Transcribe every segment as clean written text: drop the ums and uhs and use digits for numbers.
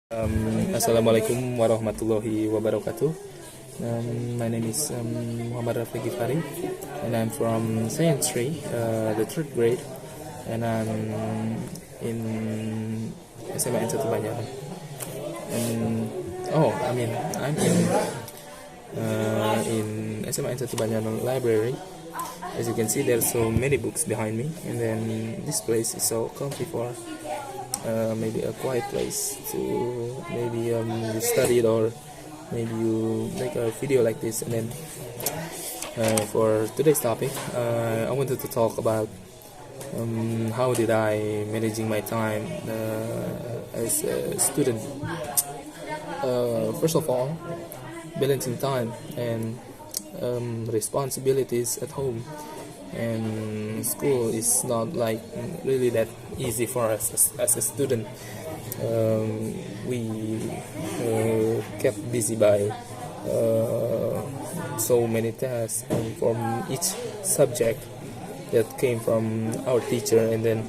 Assalamualaikum warahmatullahi wabarakatuh. My name is Muhammad Rafiq Gifari, and I'm from Science 3, the third grade, and I'm in SMA N1 Banjaran. I'm in SMA N1 Banjaran library. As you can see, there's so many books behind me, and then this place is so comfy for maybe a quiet place to maybe you study it, or maybe you make a video like this. And then for today's topic, I wanted to talk about how did I managing my time as a student. First of all, balancing time and responsibilities at home and school is not like really that easy for us as a student. We kept busy by so many tasks from each subject that came from our teacher, and then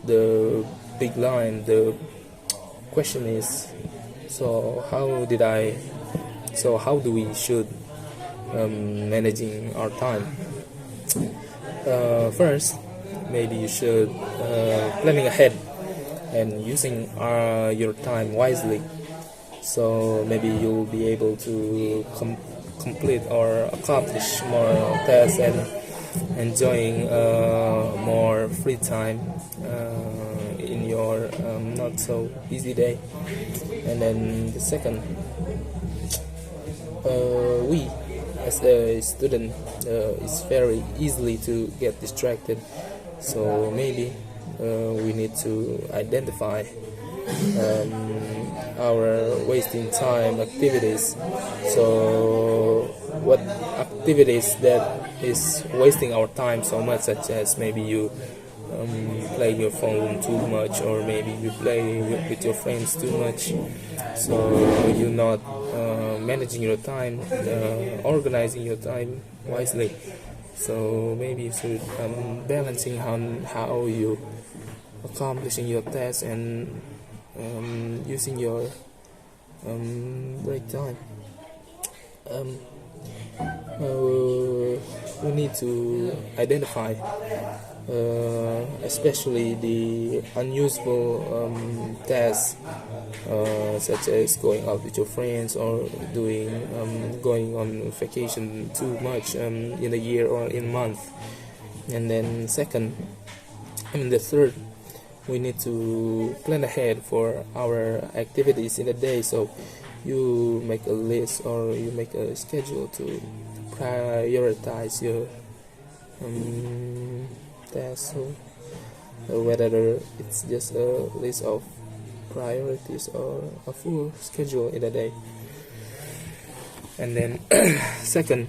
the big line, the question is, how do we should managing our time? First, maybe you should planning ahead and using your time wisely. So maybe you'll be able to complete or accomplish more tasks and enjoying more free time in your not so busy day. And then the second, we as a student it's very easily to get distracted, so maybe we need to identify our wasting time activities. So what activities that is wasting our time so much, such as maybe you play your phone too much, or maybe you play with your friends too much, so you're not managing your time, organizing your time wisely. So maybe you should balancing how you accomplishing your tasks and using your break time. We need to identify especially the unuseful tasks, such as going out with your friends, or going on vacation too much in a year or in a month. And then the third, we need to plan ahead for our activities in a day. So you make a list, or you make a schedule to prioritize your tasks. So whether it's just a list of priorities or a full schedule in a day. And then second,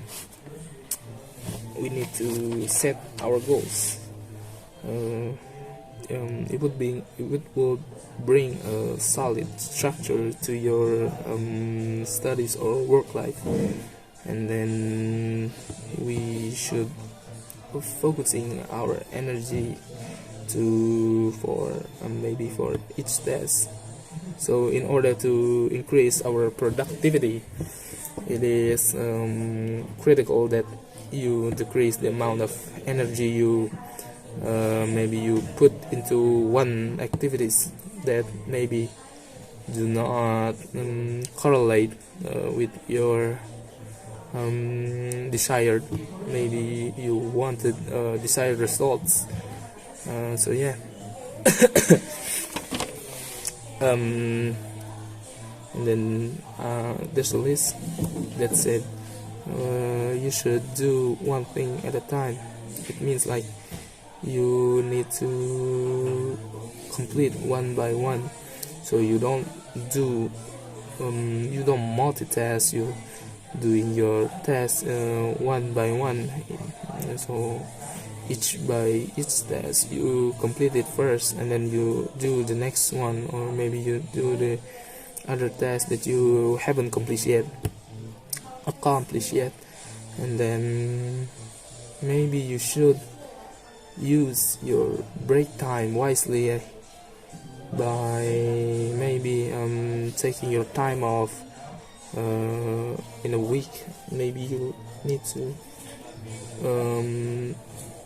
we need to set our goals. It will bring a solid structure to your studies or work life. And then we should focusing our energy for each task. So in order to increase our productivity, it is critical that you decrease the amount of energy you put into one activities that maybe do not correlate with your desired, maybe you wanted desired results. So yeah. And then there's a list that said you should do one thing at a time. It means like you need to complete one by one, so you don't multitask, you doing your tasks one by one. So each task you complete it first, and then you do the next one, or maybe you do the other task that you haven't accomplished yet. And then maybe you should use your break time wisely. by maybe taking your time off in a week. Maybe you need to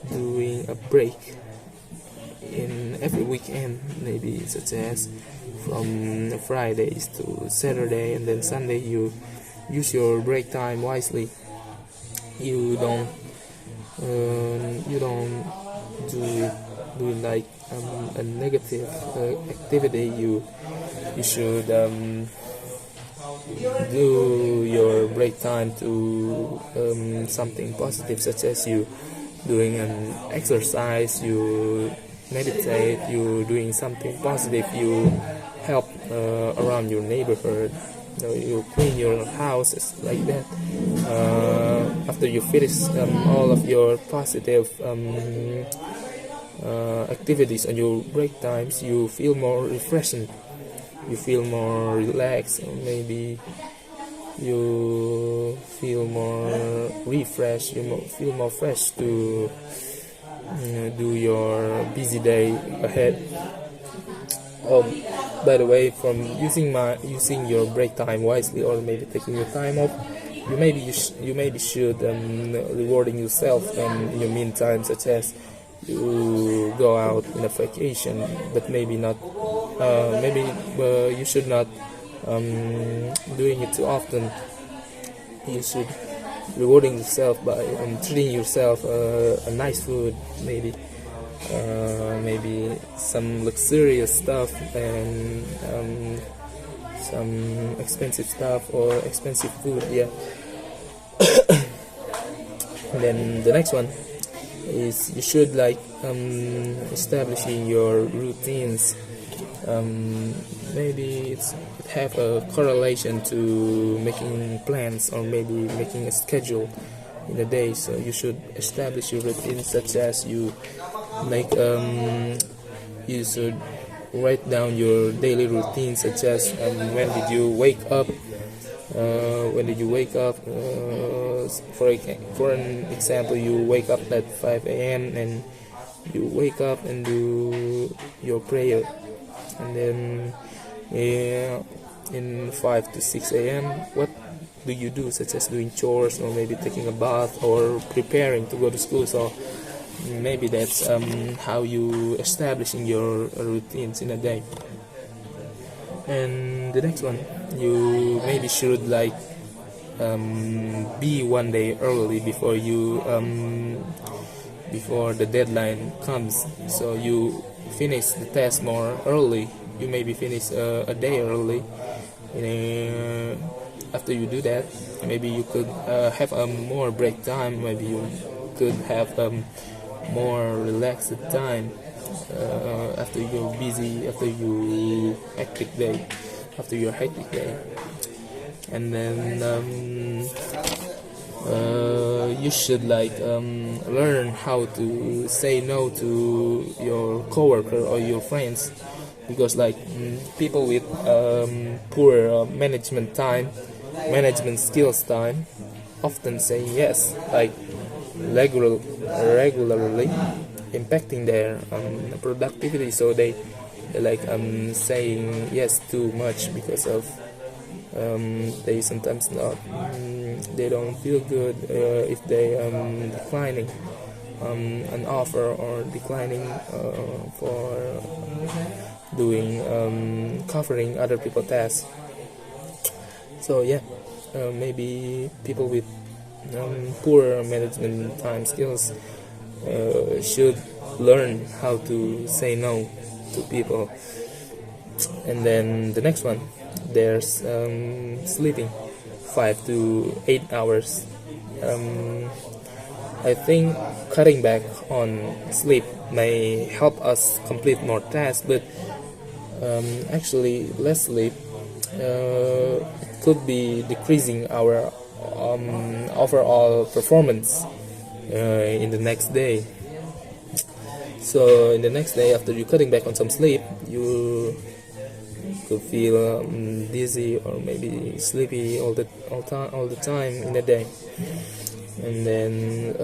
doing a break in every weekend, maybe such as from Fridays to Saturday, and then Sunday you use your break time wisely. You don't do like a negative activity. You should do your break time to something positive, such as you doing an exercise, you meditate, you doing something positive, you help around your neighborhood, you clean your house, like that. After you finish all of your positive activities on your break times, you feel more refreshing, you feel more relaxed, or maybe you feel more refreshed, feel more fresh to do your busy day ahead. By the way, from using your break time wisely, or maybe taking your time off, you maybe should rewarding yourself in your meantime, such as you go out in a vacation, but maybe not. Maybe you should not doing it too often. You should rewarding yourself by treating yourself a nice food, maybe some luxurious stuff, and some expensive stuff or expensive food. Yeah. And then the next one is you should like establishing your routines. Maybe it have a correlation to making plans, or maybe making a schedule in a day. So you should establish your routine, such as you should write down your daily routine, such as when did you wake up, for an example, you wake up at 5 a.m. and you wake up and do your prayer, and then in 5 to 6 a.m. what do you do, such as doing chores, or maybe taking a bath, or preparing to go to school. So maybe that's how you establishing your routines in a day. And the next one, you maybe should like be one day early before the deadline comes. So you finish the test more early. You maybe finish a day early. After you do that, maybe you could have a more break time. Maybe you could have more relaxed time after your hectic day. And then you should like learn how to say no to your coworker or your friends, because like people with poor management skills time often say yes, like regularly, impacting their productivity. So they like saying yes too much, because of they sometimes not they don't feel good if they declining an offer, or declining for doing covering other people's tasks. So yeah, maybe people with poor management time skills should learn how to say no to people. And then the next one, there's sleeping 5 to 8 hours. I think cutting back on sleep may help us complete more tasks, but actually less sleep could be decreasing our overall performance in the next day. So in the next day, after you cutting back on some sleep, you could feel dizzy, or maybe sleepy all the time in the day. And then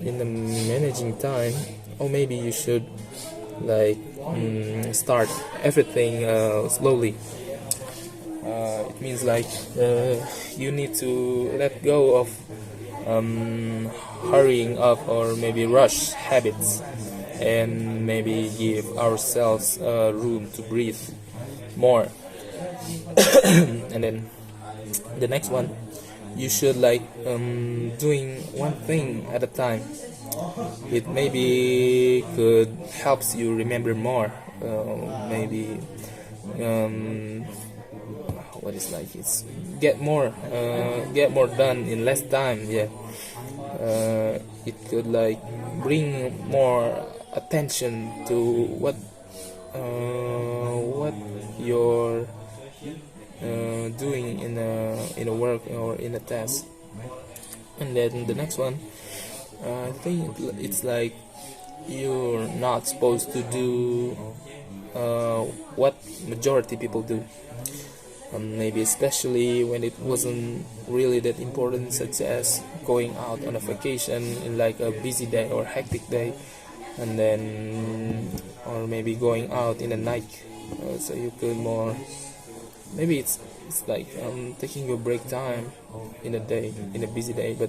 in the managing time, or maybe you should like start everything slowly. It means like you need to let go of hurrying up or maybe rush habits, and maybe give ourselves room to breathe more. And then the next one, you should like doing one thing at a time. It maybe could helps you remember more. Maybe what is like it's get more done in less time. Yeah, it could like bring more attention to what you're doing in a work or in a task. And then the next one, I think it's like you're not supposed to do what majority people do. Maybe especially when it wasn't really that important, such as going out on a vacation in like a busy day or hectic day, and then or maybe going out in the night. So you could more, maybe it's like taking your break time in a day, in a busy day, but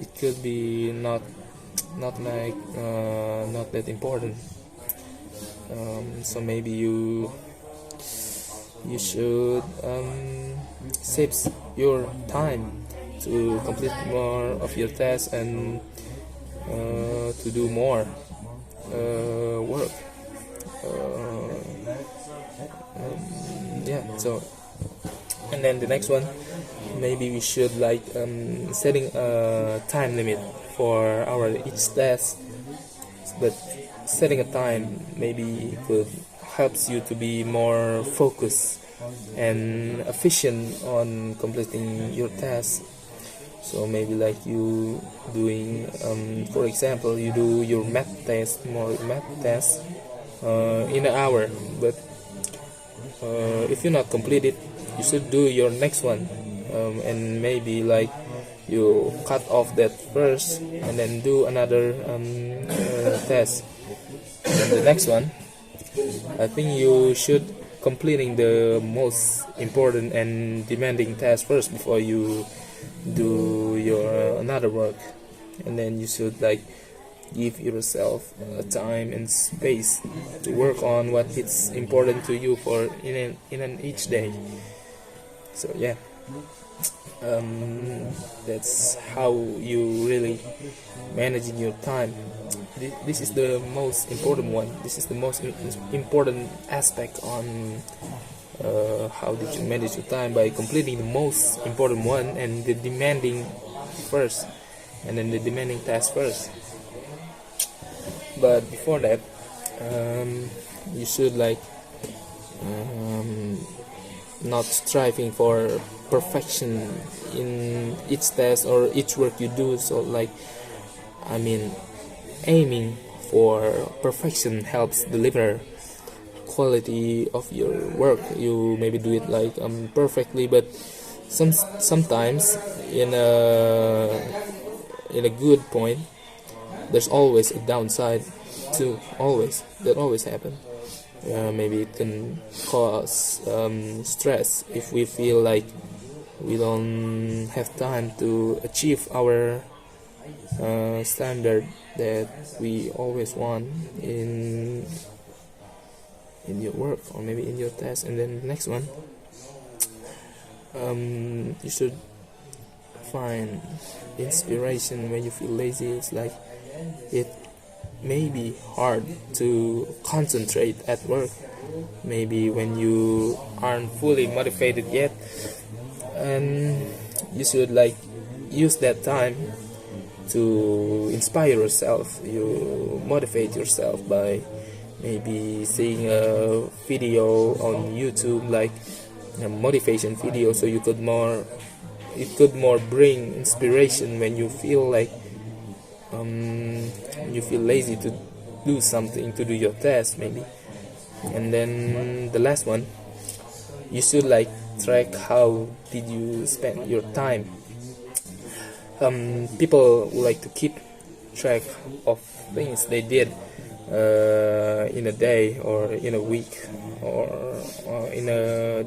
it could be not like not that important. So maybe you should save your time to complete more of your tasks and to do more work. Yeah, so and then the next one, maybe we should like setting a time limit for our each task, but setting a time maybe could helps you to be more focused and efficient on completing your task. So maybe like you doing for example, you do your math test in an hour, but if you not complete it, you should do your next one, and maybe like you cut off that first and then do another test. And the next one, I think you should completing the most important and demanding task first before you do your another work. And then you should like give yourself time and space to work on what is important to you for in each day. So yeah, that's how you really managing your time. This is the most important one. This is the most important aspect on how did you manage your time, by completing the most important one and the demanding first, and then the demanding task first. But before that, you should like not striving for perfection in each task or each work you do. So like, I mean, aiming for perfection helps deliver quality of your work. You maybe do it like perfectly, but sometimes in a good point, there's always a downside too. That always happen. Maybe it can cause stress if we feel like we don't have time to achieve our standard that we always want in your work or maybe in your task. And then the next one, you should find inspiration when you feel lazy. It's like it may be hard to concentrate at work, maybe when you aren't fully motivated yet, and you should like use that time to inspire yourself. You motivate yourself by maybe seeing a video on YouTube, like a motivation video, so it could more bring inspiration when you feel like you feel lazy to do something, to do your task maybe. And then the last one, you should like track how did you spend your time. People like to keep track of things they did in a day or in a week or in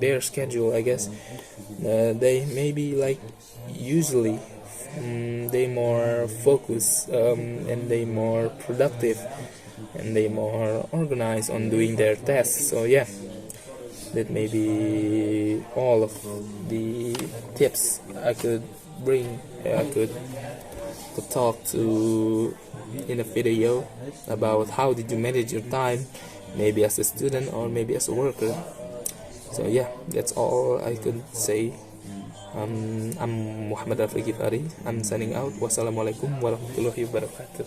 their schedule, I guess. They maybe like usually they more focus and they more productive and they more organized on doing their tasks. So yeah, that may be all of the tips I could bring. I could talk to in a video about how did you manage your time, maybe as a student or maybe as a worker. So yeah, that's all I could say. I'm Muhammad Raffi Ghifari. I'm signing out. Wassalamualaikum warahmatullahi wabarakatuh.